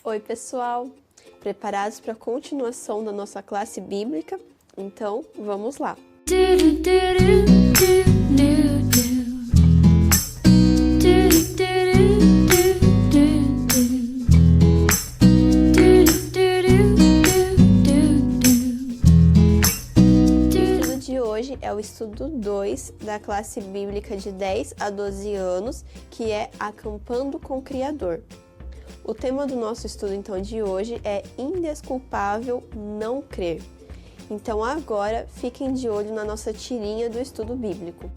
Oi, pessoal! Preparados para a continuação da nossa classe bíblica? Então, vamos lá! O estudo de hoje é o estudo 2 da classe bíblica de 10 a 12 anos, que é Acampando com o Criador. O tema do nosso estudo, então, de hoje é indesculpável não crer. Então, agora, fiquem de olho na nossa tirinha do estudo bíblico.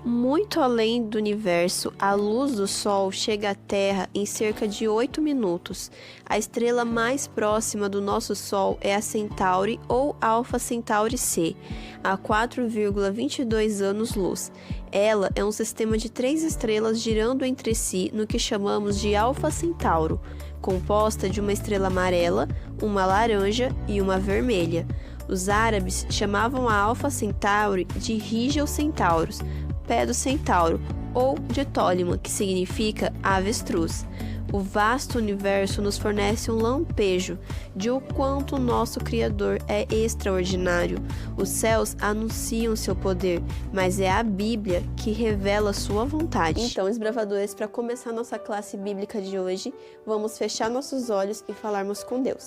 Muito além do universo, a luz do Sol chega à Terra em cerca de 8 minutos. A estrela mais próxima do nosso Sol é a Centauri ou Alpha Centauri C, a 4,22 anos-luz. Ela é um sistema de 3 estrelas girando entre si no que chamamos de Alpha Centauro, composta de uma estrela amarela, uma laranja e uma vermelha. Os árabes chamavam a Alpha Centauri de Rigel Centaurus, pé do centauro, ou de Tólima, que significa avestruz. O vasto universo nos fornece um lampejo de o quanto o nosso Criador é extraordinário. Os céus anunciam seu poder, mas é a Bíblia que revela sua vontade. Então, desbravadores, para começar nossa classe bíblica de hoje, vamos fechar nossos olhos e falarmos com Deus.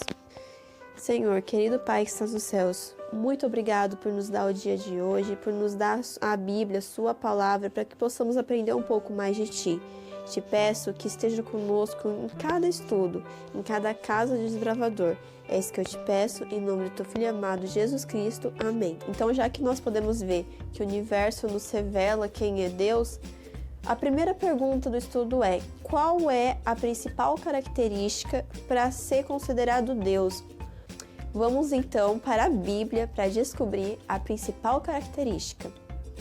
Senhor, querido Pai que estás nos céus, muito obrigado por nos dar o dia de hoje, por nos dar a Bíblia, sua palavra, para que possamos aprender um pouco mais de Ti. Te peço que esteja conosco em cada estudo, em cada casa de desbravador. É isso que eu te peço, em nome do Teu Filho amado, Jesus Cristo. Amém. Então, já que nós podemos ver que o universo nos revela quem é Deus, a primeira pergunta do estudo é: qual é a principal característica para ser considerado Deus? Vamos então para a Bíblia para descobrir a principal característica.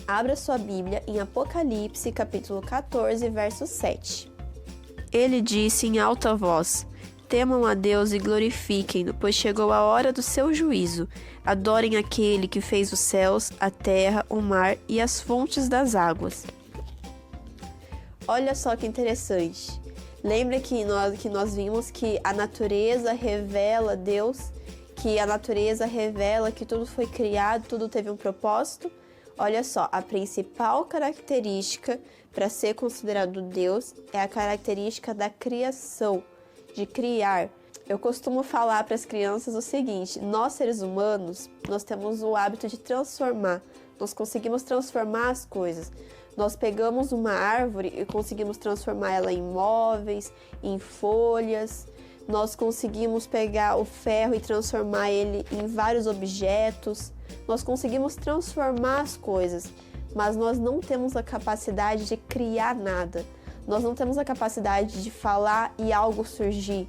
Abra sua Bíblia em Apocalipse, capítulo 14, verso 7. Ele disse em alta voz: temam a Deus e glorifiquem-no, pois chegou a hora do seu juízo. Adorem aquele que fez os céus, a terra, o mar e as fontes das águas. Olha só que interessante. Lembra que nós vimos que a natureza revela Deus, que a natureza revela que tudo foi criado, tudo teve um propósito? Olha só, a principal característica para ser considerado Deus é a característica da criação, de criar. Eu costumo falar para as crianças o seguinte: nós seres humanos, nós temos o hábito de transformar, nós conseguimos transformar as coisas. Nós pegamos uma árvore e conseguimos transformar ela em móveis, em folhas. Nós conseguimos pegar o ferro e transformar ele em vários objetos. Nós conseguimos transformar as coisas, mas nós não temos a capacidade de criar nada. Nós não temos a capacidade de falar e algo surgir.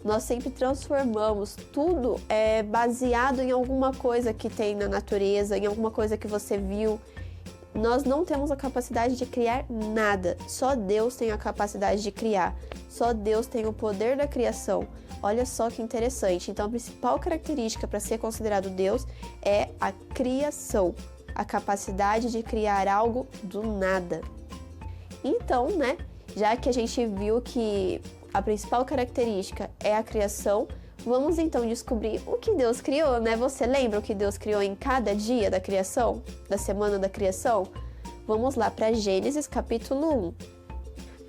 Nós sempre transformamos. Tudo é baseado em alguma coisa que tem na natureza, em alguma coisa que você viu. Nós não temos a capacidade de criar nada. Só Deus tem a capacidade de criar. Só Deus tem o poder da criação. Olha só que interessante. Então, a principal característica para ser considerado Deus é a criação. A capacidade de criar algo do nada. Então, já que a gente viu que a principal característica é a criação, vamos então descobrir o que Deus criou, Você lembra o que Deus criou em cada dia da criação? Da semana da criação? Vamos lá para Gênesis capítulo 1.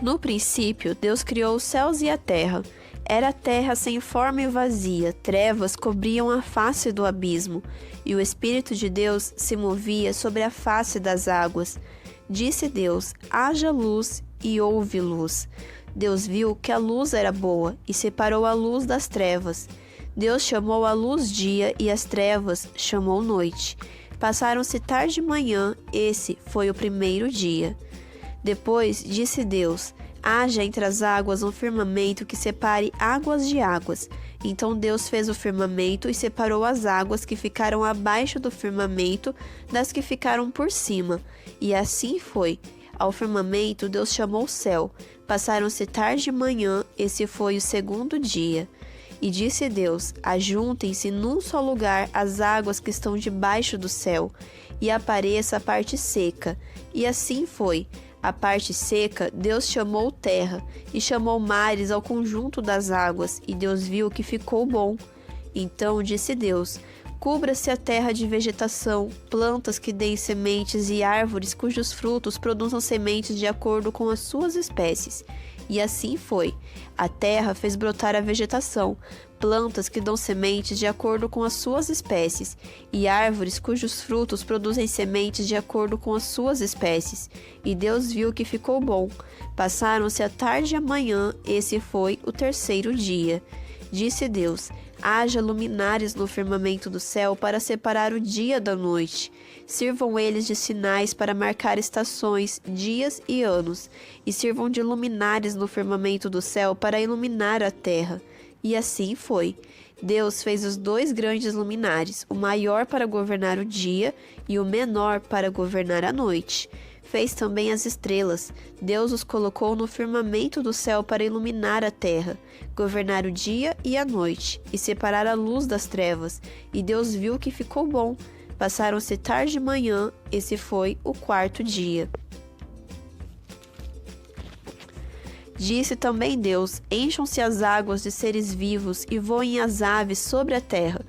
No princípio, Deus criou os céus e a terra. Era a terra sem forma e vazia, trevas cobriam a face do abismo, e o Espírito de Deus se movia sobre a face das águas. Disse Deus: haja luz, e houve luz. Deus viu que a luz era boa e separou a luz das trevas. Deus chamou a luz dia e as trevas chamou noite. Passaram-se tarde e manhã, esse foi o primeiro dia. Depois disse Deus: haja entre as águas um firmamento que separe águas de águas. Então Deus fez o firmamento e separou as águas que ficaram abaixo do firmamento das que ficaram por cima. E assim foi. Ao firmamento Deus chamou céu. Passaram-se tarde e manhã, esse foi o segundo dia. E disse Deus: ajuntem-se num só lugar as águas que estão debaixo do céu, e apareça a parte seca. E assim foi. A parte seca, Deus chamou terra, e chamou mares ao conjunto das águas, e Deus viu que ficou bom. Então disse Deus: cubra-se a terra de vegetação, plantas que deem sementes e árvores cujos frutos produzam sementes de acordo com as suas espécies. E assim foi. A terra fez brotar a vegetação, plantas que dão sementes de acordo com as suas espécies, e árvores cujos frutos produzem sementes de acordo com as suas espécies. E Deus viu que ficou bom. Passaram-se a tarde e a manhã, esse foi o terceiro dia. Disse Deus: haja luminares no firmamento do céu para separar o dia da noite. Sirvam eles de sinais para marcar estações, dias e anos, e sirvam de luminares no firmamento do céu para iluminar a terra. E assim foi. Deus fez os 2 grandes luminares, o maior para governar o dia e o menor para governar a noite. Fez também as estrelas. Deus os colocou no firmamento do céu para iluminar a terra, governar o dia e a noite, e separar a luz das trevas. E Deus viu que ficou bom. Passaram-se tarde e manhã, esse foi o 4º dia. Disse também Deus: encham-se as águas de seres vivos e voem as aves sobre a terra,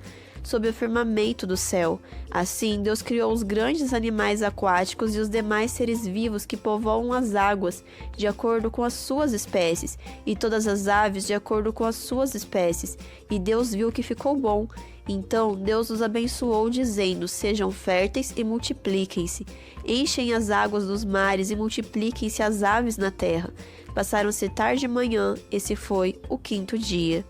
sob o firmamento do céu. Assim, Deus criou os grandes animais aquáticos e os demais seres vivos que povoam as águas, de acordo com as suas espécies, e todas as aves de acordo com as suas espécies. E Deus viu que ficou bom. Então Deus os abençoou, dizendo: sejam férteis e multipliquem-se. Enchem as águas dos mares e multipliquem-se as aves na terra. Passaram-se tarde e manhã, esse foi o 5º dia.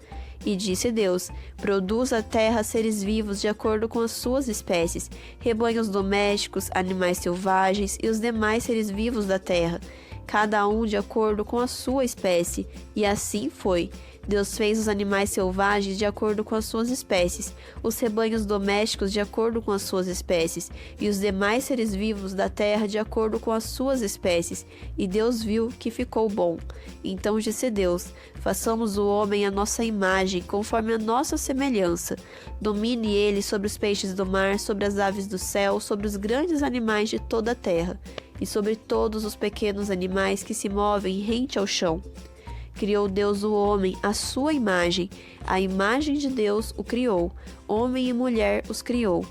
E disse Deus: produza a terra seres vivos de acordo com as suas espécies, rebanhos domésticos, animais selvagens e os demais seres vivos da terra, cada um de acordo com a sua espécie. E assim foi. Deus fez os animais selvagens de acordo com as suas espécies, os rebanhos domésticos de acordo com as suas espécies, e os demais seres vivos da terra de acordo com as suas espécies. E Deus viu que ficou bom. Então disse Deus: façamos o homem à nossa imagem, conforme a nossa semelhança. Domine ele sobre os peixes do mar, sobre as aves do céu, sobre os grandes animais de toda a terra, e sobre todos os pequenos animais que se movem rente ao chão. Criou Deus o homem à sua imagem, a imagem de Deus o criou, homem e mulher os criou.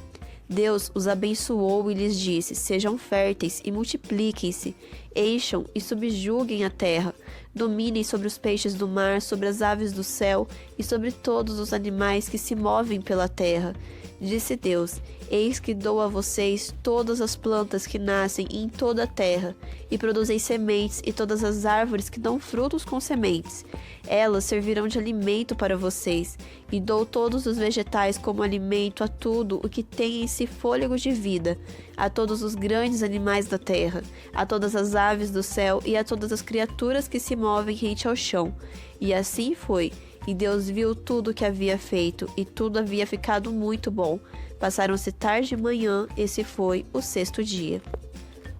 Deus os abençoou e lhes disse: sejam férteis e multipliquem-se, encham e subjuguem a terra, dominem sobre os peixes do mar, sobre as aves do céu e sobre todos os animais que se movem pela terra. Disse Deus: eis que dou a vocês todas as plantas que nascem em toda a terra, e produzem sementes, e todas as árvores que dão frutos com sementes. Elas servirão de alimento para vocês, e dou todos os vegetais como alimento a tudo o que tem em si fôlego de vida, a todos os grandes animais da terra, a todas as aves do céu e a todas as criaturas que se movem rente ao chão. E assim foi. E Deus viu tudo o que havia feito, e tudo havia ficado muito bom. Passaram-se tarde e manhã, esse foi o 6º dia.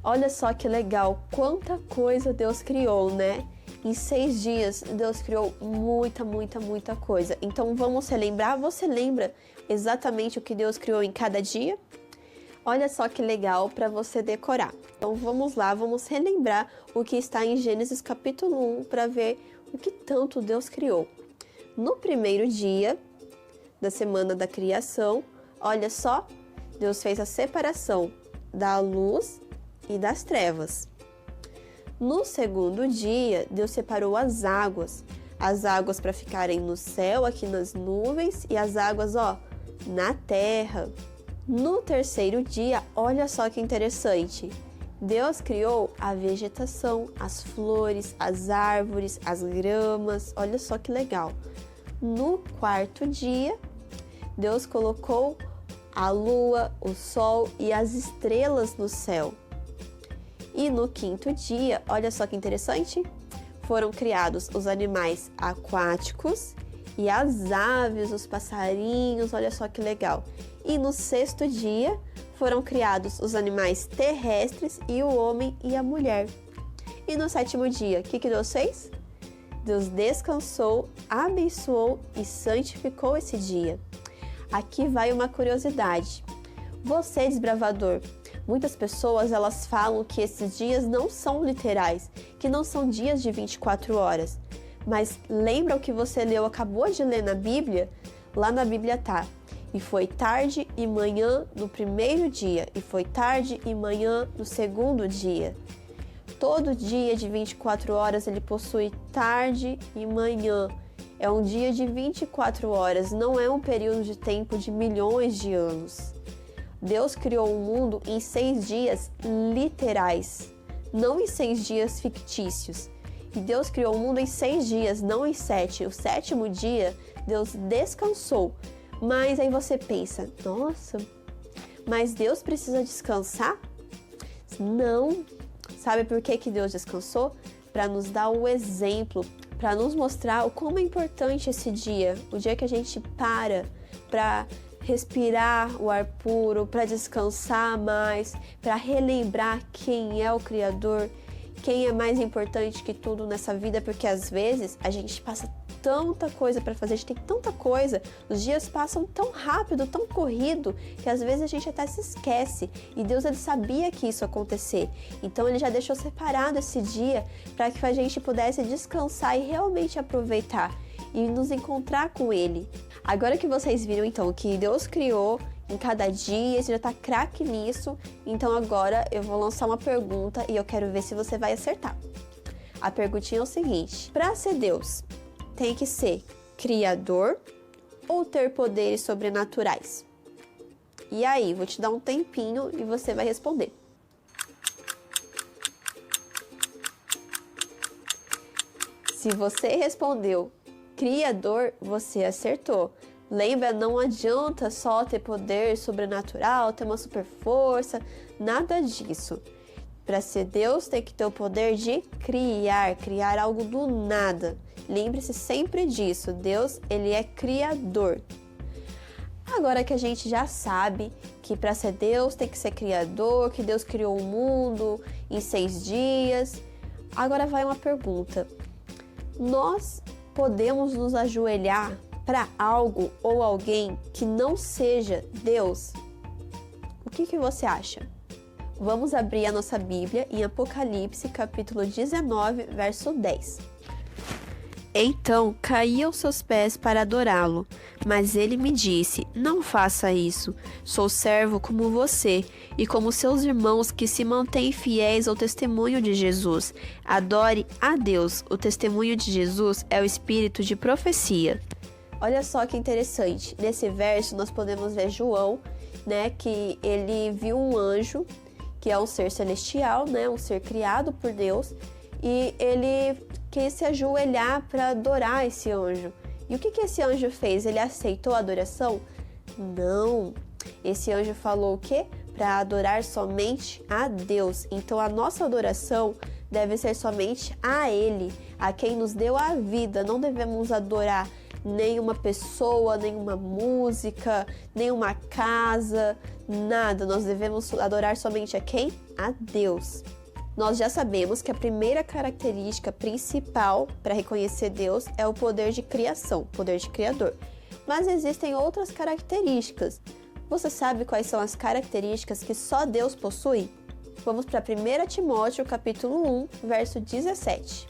Olha só que legal, quanta coisa Deus criou, né? Em 6 dias, Deus criou muita coisa. Então vamos relembrar. Você lembra exatamente o que Deus criou em cada dia? Olha só que legal para você decorar. Então vamos lá, vamos relembrar o que está em Gênesis capítulo 1 para ver o que tanto Deus criou. No primeiro dia da semana da criação, olha só, Deus fez a separação da luz e das trevas. No segundo dia, Deus separou as águas para ficarem no céu, aqui nas nuvens, e as águas, na terra. No terceiro dia, olha só que interessante, Deus criou a vegetação, as flores, as árvores, as gramas, olha só que legal. No quarto dia, Deus colocou a lua, o sol e as estrelas no céu. E no quinto dia, olha só que interessante, foram criados os animais aquáticos e as aves, os passarinhos, olha só que legal. E no sexto dia, foram criados os animais terrestres e o homem e a mulher. E no sétimo dia, o que Deus fez? Deus descansou, abençoou e santificou esse dia. Aqui vai uma curiosidade. Você, desbravador, muitas pessoas elas falam que esses dias não são literais, que não são dias de 24 horas. Mas lembra o que você acabou de ler na Bíblia? Lá na Bíblia tá: e foi tarde e manhã no primeiro dia, e foi tarde e manhã no segundo dia. Todo dia de 24 horas ele possui tarde e manhã. É um dia de 24 horas, não é um período de tempo de milhões de anos. Deus criou o mundo em 6 dias literais, não em 6 dias fictícios. E Deus criou o mundo em 6 dias, não em 7. O 7º dia, Deus descansou. Mas aí você pensa, nossa, mas Deus precisa descansar? Não. Sabe por que Deus descansou? Para nos dar o exemplo, para nos mostrar o como é importante esse dia, o dia que a gente para respirar o ar puro, para descansar mais, para relembrar quem é o Criador, quem é mais importante que tudo nessa vida, porque às vezes a gente passa tanta coisa para fazer, a gente tem tanta coisa, os dias passam tão rápido, tão corrido, que às vezes a gente até se esquece. E Deus, ele sabia que isso ia acontecer, então ele já deixou separado esse dia para que a gente pudesse descansar e realmente aproveitar e nos encontrar com ele. Agora que vocês viram então que Deus criou em cada dia, você já tá craque nisso, então agora eu vou lançar uma pergunta e eu quero ver se você vai acertar. A perguntinha é o seguinte: para ser Deus, tem que ser criador ou ter poderes sobrenaturais? E aí, vou te dar um tempinho e você vai responder. Se você respondeu criador, você acertou. Lembra, não adianta só ter poder sobrenatural, ter uma super força, nada disso. Para ser Deus, tem que ter o poder de criar algo do nada. Lembre-se sempre disso, Deus, ele é criador. Agora que a gente já sabe que para ser Deus tem que ser criador, que Deus criou o mundo em 6 dias, agora vai uma pergunta: nós podemos nos ajoelhar para algo ou alguém que não seja Deus? O que você acha? Vamos abrir a nossa Bíblia em Apocalipse, capítulo 19, verso 10. Então caí aos seus pés para adorá-lo, mas ele me disse: não faça isso, sou servo como você e como seus irmãos que se mantêm fiéis ao testemunho de Jesus. Adore a Deus, o testemunho de Jesus é o espírito de profecia. Olha só que interessante, nesse verso nós podemos ver João, que ele viu um anjo, que é um ser celestial, um ser criado por Deus, e ele quis se ajoelhar para adorar esse anjo. E o que esse anjo fez? Ele aceitou a adoração? Não. Esse anjo falou o quê? Para adorar somente a Deus. Então a nossa adoração deve ser somente a Ele, a quem nos deu a vida. Não devemos adorar nenhuma pessoa, nenhuma música, nenhuma casa, nada. Nós devemos adorar somente a quem? A Deus. Nós já sabemos que a primeira característica principal para reconhecer Deus é o poder de criação, poder de criador. Mas existem outras características. Você sabe quais são as características que só Deus possui? Vamos para 1 Timóteo, capítulo 1, verso 17.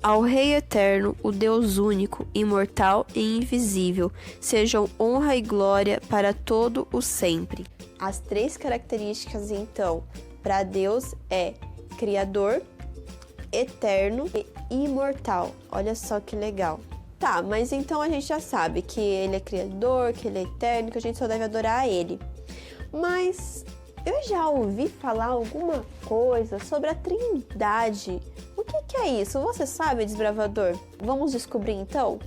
Ao Rei Eterno, o Deus único, imortal e invisível, sejam honra e glória para todo o sempre. As 3 características, então, para Deus é criador, eterno e imortal. Olha só que legal. Tá, mas então a gente já sabe que ele é criador, que ele é eterno, que a gente só deve adorar a ele. Mas eu já ouvi falar alguma coisa sobre a Trindade. O que é isso? Você sabe, desbravador? Vamos descobrir então?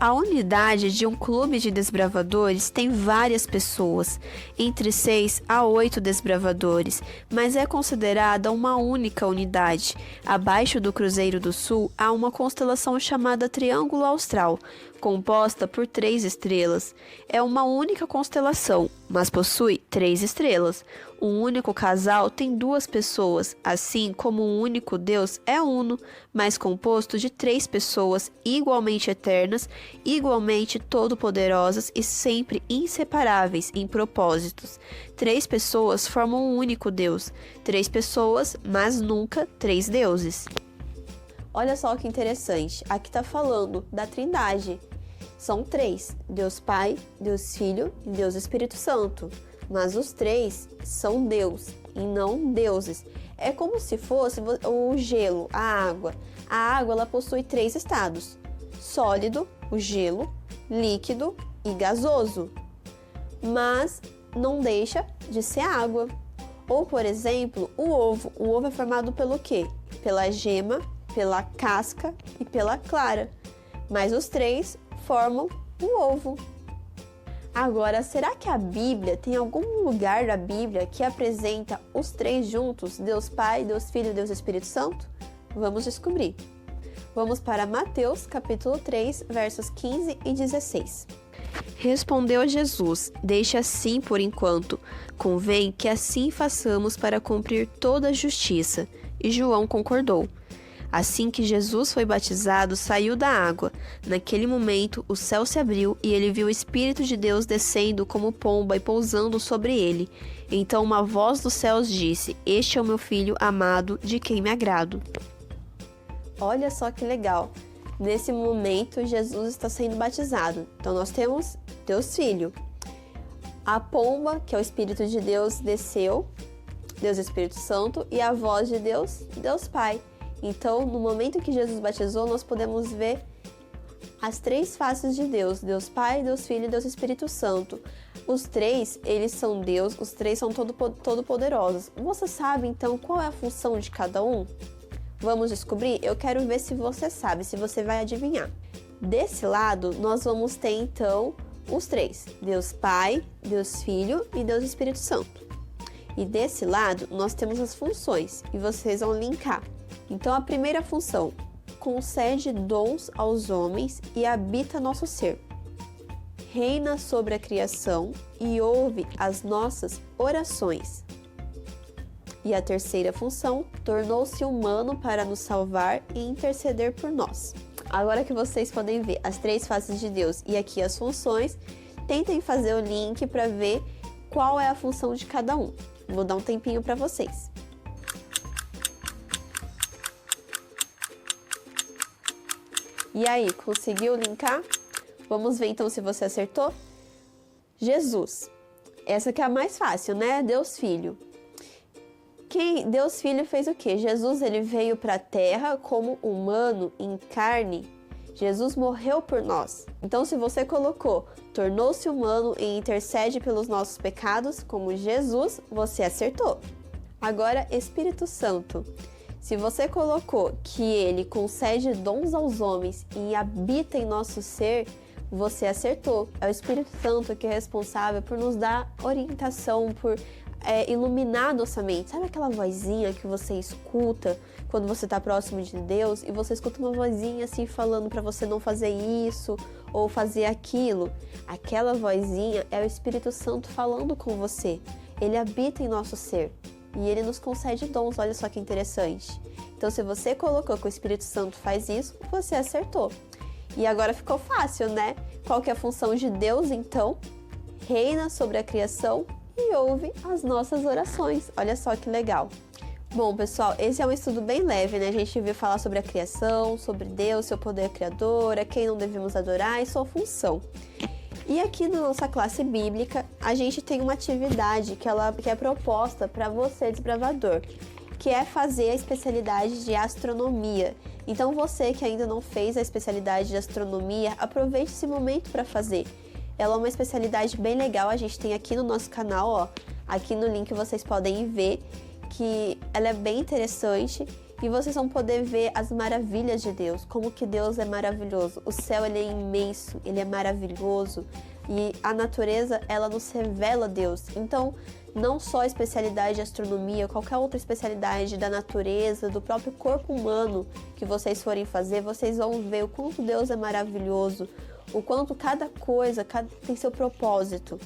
A unidade de um clube de desbravadores tem várias pessoas, entre 6 a 8 desbravadores, mas é considerada uma única unidade. Abaixo do Cruzeiro do Sul há uma constelação chamada Triângulo Austral, composta por 3 estrelas. É uma única constelação, mas possui 3 estrelas. Um único casal tem 2 pessoas, assim como um único Deus é uno, mas composto de 3 pessoas igualmente eternas, igualmente todo-poderosas e sempre inseparáveis em propósitos. 3 pessoas formam um único Deus. 3 pessoas, mas nunca 3 deuses. Olha só que interessante, aqui está falando da Trindade. São 3, Deus Pai, Deus Filho e Deus Espírito Santo. Mas os 3 são Deus e não deuses. É como se fosse o gelo, a água. A água ela possui 3 estados: sólido, o gelo, líquido e gasoso. Mas não deixa de ser água. Ou, por exemplo, o ovo. O ovo é formado pelo quê? Pela gema, pela casca e pela clara. Mas os 3 formam o ovo. Agora, será que a Bíblia tem algum lugar da Bíblia que apresenta os 3 juntos? Deus Pai, Deus Filho e Deus Espírito Santo? Vamos descobrir. Vamos para Mateus, capítulo 3, versos 15 e 16. Respondeu Jesus: deixe assim por enquanto. Convém que assim façamos para cumprir toda a justiça. E João concordou. Assim que Jesus foi batizado, saiu da água. Naquele momento, o céu se abriu e ele viu o Espírito de Deus descendo como pomba e pousando sobre ele. Então uma voz dos céus disse: este é o meu filho amado, de quem me agrado. Olha só que legal. Nesse momento, Jesus está sendo batizado. Então nós temos Deus Filho. A pomba, que é o Espírito de Deus, desceu, Deus Espírito Santo, e a voz de Deus, Deus Pai. Então, no momento que Jesus batizou, nós podemos ver as 3 faces de Deus: Deus Pai, Deus Filho e Deus Espírito Santo. Os 3, eles são Deus, os 3 são todo-poderosos. Você sabe, então, qual é a função de cada um? Vamos descobrir? Eu quero ver se você sabe, se você vai adivinhar. Desse lado, nós vamos ter, então, os 3. Deus Pai, Deus Filho e Deus Espírito Santo. E desse lado, nós temos as funções, e vocês vão linkar. Então, a primeira função: concede dons aos homens e habita nosso ser. Reina sobre a criação e ouve as nossas orações. E a terceira função: tornou-se humano para nos salvar e interceder por nós. Agora que vocês podem ver as 3 faces de Deus e aqui as funções, tentem fazer o link para ver qual é a função de cada um. Vou dar um tempinho para vocês. E aí, conseguiu linkar? Vamos ver então se você acertou? Jesus. Essa que é a mais fácil, né? Deus Filho. Deus Filho fez o quê? Jesus ele veio para a Terra como humano em carne. Jesus morreu por nós. Então, se você colocou tornou-se humano e intercede pelos nossos pecados como Jesus, você acertou. Agora, Espírito Santo. Se você colocou que ele concede dons aos homens e habita em nosso ser, você acertou. É o Espírito Santo que é responsável por nos dar orientação, por iluminar nossa mente. Sabe aquela vozinha que você escuta quando você está próximo de Deus e você escuta uma vozinha assim falando para você não fazer isso ou fazer aquilo? Aquela vozinha é o Espírito Santo falando com você. Ele habita em nosso ser. E ele nos concede dons, olha só que interessante. Então, se você colocou que o Espírito Santo faz isso, você acertou. E agora ficou fácil, né? Qual que é a função de Deus, então? Reina sobre a criação e ouve as nossas orações. Olha só que legal. Bom, pessoal, esse é um estudo bem leve, né? A gente viu falar sobre a criação, sobre Deus, seu poder criador, a quem não devemos adorar e sua função. E aqui na nossa classe bíblica, a gente tem uma atividade que é proposta para você, desbravador, que é fazer a especialidade de astronomia. Então, você que ainda não fez a especialidade de astronomia, aproveite esse momento para fazer. Ela é uma especialidade bem legal, a gente tem aqui no nosso canal, ó. Aqui no link vocês podem ver que ela é bem interessante E vocês vão poder ver as maravilhas de Deus, como que Deus é maravilhoso. O céu, ele é imenso, ele é maravilhoso. E a natureza, ela nos revela Deus. Então, não só a especialidade de astronomia, qualquer outra especialidade da natureza, do próprio corpo humano que vocês forem fazer, vocês vão ver o quanto Deus é maravilhoso, o quanto cada coisa tem seu propósito.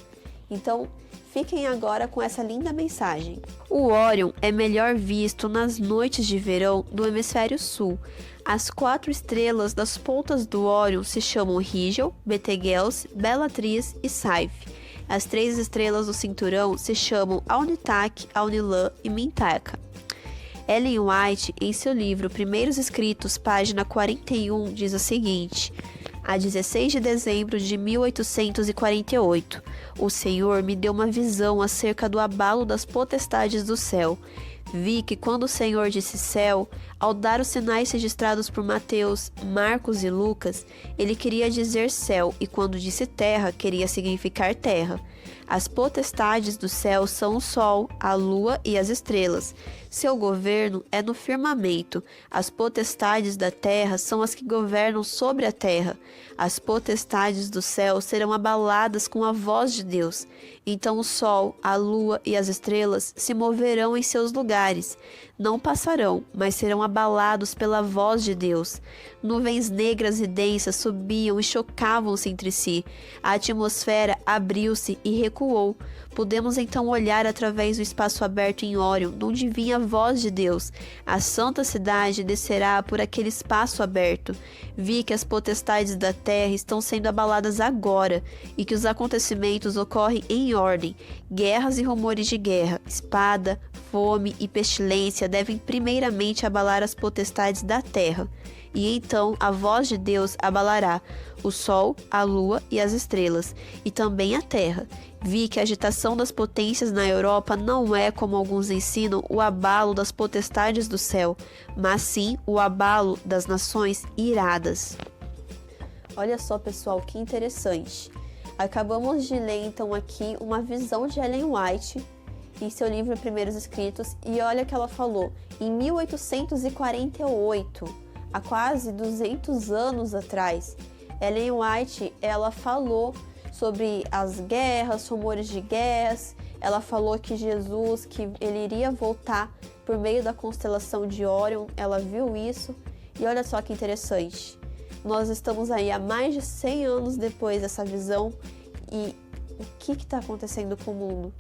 Então, fiquem agora com essa linda mensagem. O Órion é melhor visto nas noites de verão do hemisfério sul. As 4 estrelas das pontas do Órion se chamam Rigel, Betelgeuse, Bellatrix e Saiph. As 3 estrelas do cinturão se chamam Alnitak, Alnilam e Mintaka. Ellen White, em seu livro Primeiros Escritos, página 41, diz o seguinte: a 16 de dezembro de 1848, o Senhor me deu uma visão acerca do abalo das potestades do céu. Vi que quando o Senhor disse céu, ao dar os sinais registrados por Mateus, Marcos e Lucas, ele queria dizer céu, e quando disse terra, queria significar terra. As potestades do céu são o sol, a lua e as estrelas. Seu governo é no firmamento. As potestades da terra são as que governam sobre a terra. As potestades do céu serão abaladas com a voz de Deus. Então o sol, a lua e as estrelas se moverão em seus lugares. Não passarão, mas serão abalados pela voz de Deus. Nuvens negras e densas subiam e chocavam-se entre si. A atmosfera abriu-se e recuou. Podemos então olhar através do espaço aberto em Órion, de onde vinha a voz de Deus. A santa cidade descerá por aquele espaço aberto. Vi que as potestades da terra estão sendo abaladas agora e que os acontecimentos ocorrem em ordem. Guerras e rumores de guerra, espada, fome e pestilência devem primeiramente abalar as potestades da terra. E então a voz de Deus abalará o sol, a lua e as estrelas, e também a terra. Vi que a agitação das potências na Europa não é, como alguns ensinam, o abalo das potestades do céu, mas sim o abalo das nações iradas. Olha só, pessoal, que interessante. Acabamos de ler então aqui uma visão de Ellen White em seu livro Primeiros Escritos, e olha o que ela falou. Em 1848, há quase 200 anos atrás, Ellen White, ela falou sobre as guerras, rumores de guerras. Ela falou que Jesus, que ele iria voltar por meio da constelação de Órion. Ela viu isso. E olha só que interessante. Nós estamos aí há mais de 100 anos depois dessa visão. E o que está acontecendo com o mundo?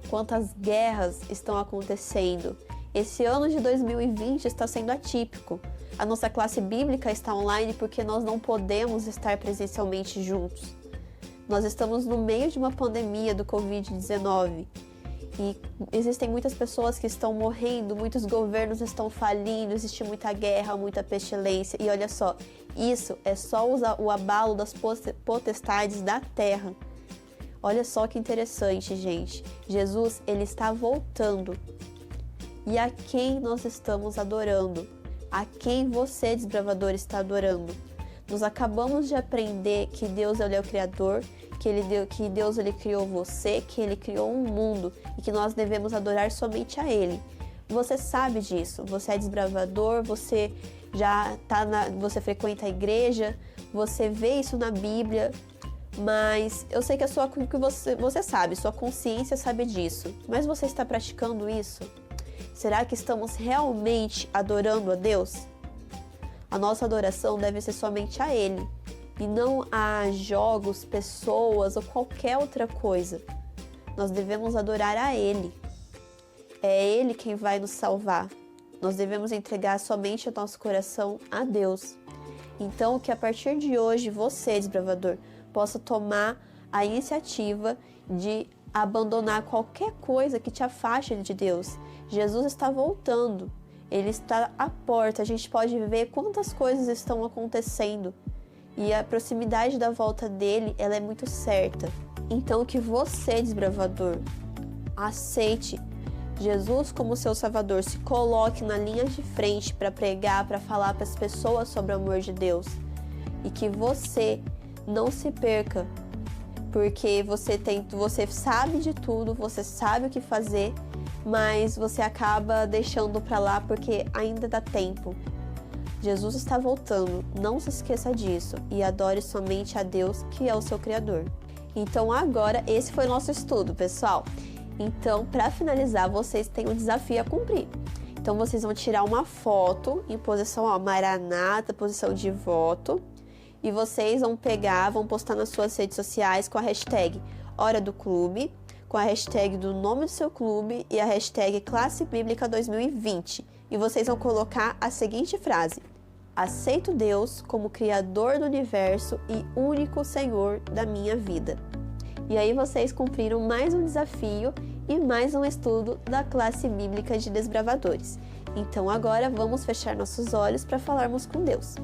Quantas guerras estão acontecendo? Esse ano de 2020 está sendo atípico. A nossa classe bíblica está online porque nós não podemos estar presencialmente juntos. Nós estamos no meio de uma pandemia do Covid-19 e existem muitas pessoas que estão morrendo, muitos governos estão falindo, existe muita guerra, muita pestilência. E olha só, isso é só o abalo das potestades da terra. Olha só que interessante, gente. Jesus, ele está voltando. E a quem nós estamos adorando? A quem você, desbravador, está adorando? Nós acabamos de aprender que Deus ele é o Criador, que Deus ele criou você, que Ele criou um mundo e que nós devemos adorar somente a Ele. Você sabe disso, você é desbravador, você você frequenta a igreja, você vê isso na Bíblia, mas eu sei que você sabe, sua consciência sabe disso, mas você está praticando isso? Será que estamos realmente adorando a Deus? A nossa adoração deve ser somente a Ele, e não a jogos, pessoas ou qualquer outra coisa. Nós devemos adorar a Ele. É Ele quem vai nos salvar. Nós devemos entregar somente o nosso coração a Deus. Então, que a partir de hoje, você, desbravador, possa tomar a iniciativa de abandonar qualquer coisa que te afaste de Deus. Jesus está voltando. Ele está à porta. A gente pode ver quantas coisas estão acontecendo. E a proximidade da volta dele, ela é muito certa. Então que você, desbravador, aceite Jesus como seu salvador, se coloque na linha de frente para pregar, para falar para as pessoas sobre o amor de Deus. E que você não se perca, porque você sabe de tudo, você sabe o que fazer, mas você acaba deixando para lá porque ainda dá tempo. Jesus está voltando, não se esqueça disso e adore somente a Deus, que é o seu Criador. Então agora esse foi o nosso estudo, pessoal. Então, para finalizar, vocês têm um desafio a cumprir. Então vocês vão tirar uma foto em posição Maranata, posição de voto, e vocês vão postar nas suas redes sociais com a hashtag Hora do Clube, com a hashtag do nome do seu clube e a hashtag Classe Bíblica 2020. E vocês vão colocar a seguinte frase: aceito Deus como Criador do Universo e único Senhor da minha vida. E aí vocês cumpriram mais um desafio e mais um estudo da Classe Bíblica de Desbravadores. Então agora vamos fechar nossos olhos para falarmos com Deus.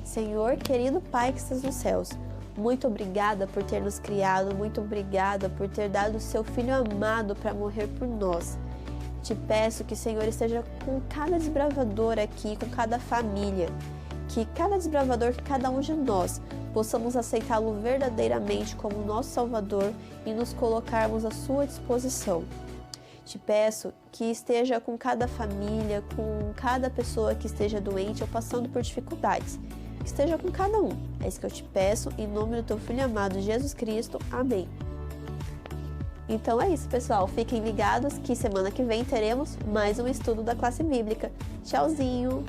Senhor, querido Pai que estás nos céus, muito obrigada por ter nos criado, muito obrigada por ter dado o seu Filho amado para morrer por nós. Te peço que, Senhor, esteja com cada desbravador aqui, com cada família, que cada desbravador, que cada um de nós, possamos aceitá-lo verdadeiramente como nosso Salvador e nos colocarmos à sua disposição. Te peço que esteja com cada família, com cada pessoa que esteja doente ou passando por dificuldades. Que esteja com cada um. É isso que eu te peço, em nome do teu Filho amado Jesus Cristo. Amém. Então é isso, pessoal. Fiquem ligados que semana que vem teremos mais um estudo da classe bíblica. Tchauzinho!